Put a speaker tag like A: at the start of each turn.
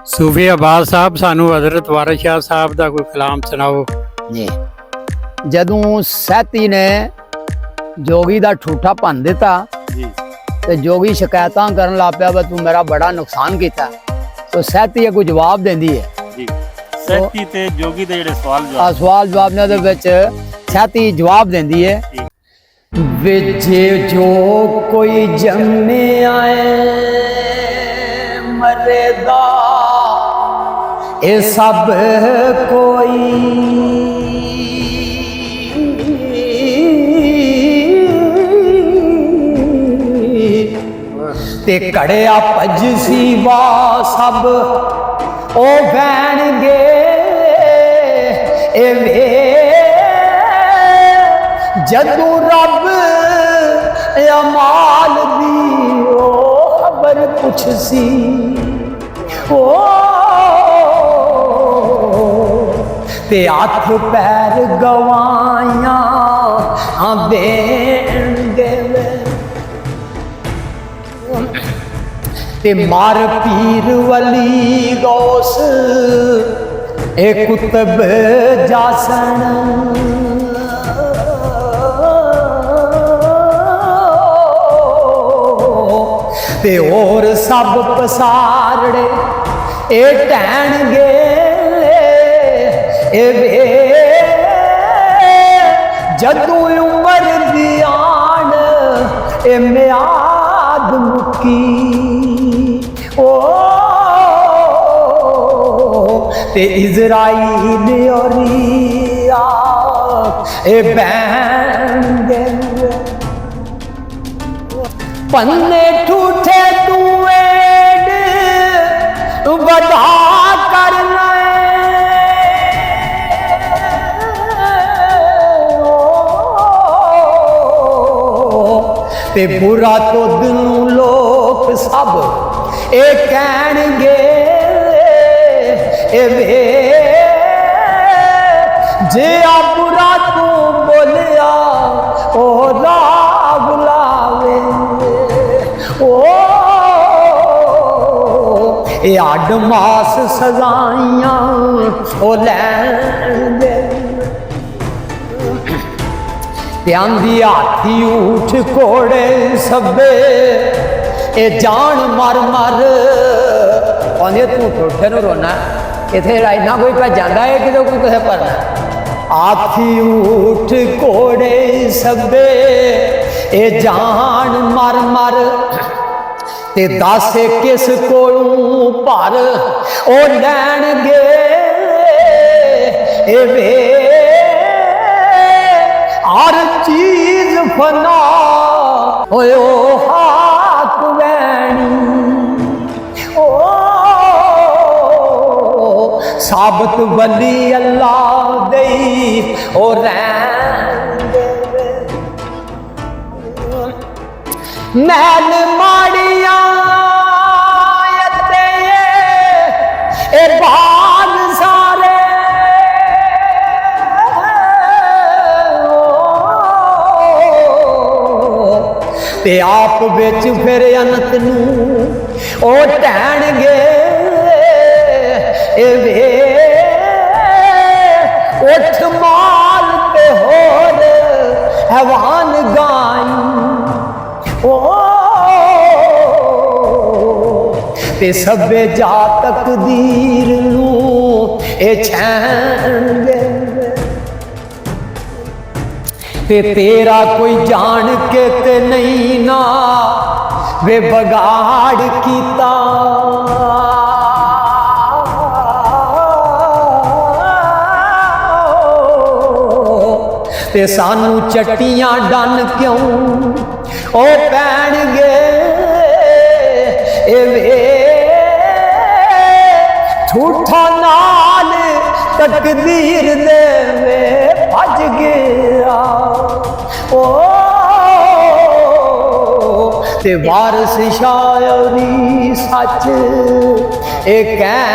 A: सूफी अब्बास साहब सानू हजरत वारिस शाह साहब का कोई कलाम सुनाओ
B: जी। जदों सैती ने जोगी का ठूठा भन दिता तो जोगी शिकायत करन लग पिया वा तू मेरा बड़ा नुकसान किया। तो सैती अगू जवाब देंदी है
C: जी। सैती ते जोगी दे जेड़े सवाल
B: जवाब ने दे विच सैती जवाब देंदी है विजे जो कोई जम्मे आए मरेदा ए सब कोई ते कड़िया भज सीवा सब ओ बहणगे ए वे जदू रब अमाल दी ओ खबर कुछ सी ओ ते हथ पैर गवाया देंगे ते मार पीर वली गौस ए कुतब जासन ते और सब पसारड़े ए टहणगे ए वे जदू उम्र दी आन ए म्याद मुकी ओ ते इजराइल औरिया ए बैन दे पन्ने ठूठे तू बदा करना ते बुरा तो दिनों लोग सब ए कहणगे ए वे जे आ बुरा तू बोलिया ओ राग लावे ओ ए अड मास सजाइयां ओ लैन दे आंदी हाथी ऊठ घोड़े सबे ए जान मर मर आंदे तू ठूठे नूं रोना इत्थे इन्ना कोई भजांदा है कि कोई किसे भरना हाथी ऊठ घोड़े सबे ए जान मर मर ते दस किस कोलों भर ओ लैणगे ए वे हर चीज फना होए ओ हाथ वैनी ओ साबत वली अल्लाह दई ओ रैन मैल माड़िया ए बाग सारे ते आप बिच फिर अनत नूं ओ टहणगे ए वे उठ माल ते होर हैवान गाई ओ ते सबे जा तकदीर नूं ए छेणगे ते तेरा कोई जान के ते नहीं ना वे बगाड़ कीता ते सानू चट्टियां डन क्यों ओ पैणगे ए वे झूठा नाल तकदीर दे वे भज गया ओ ते वारिस शायरी सच ए कहणगे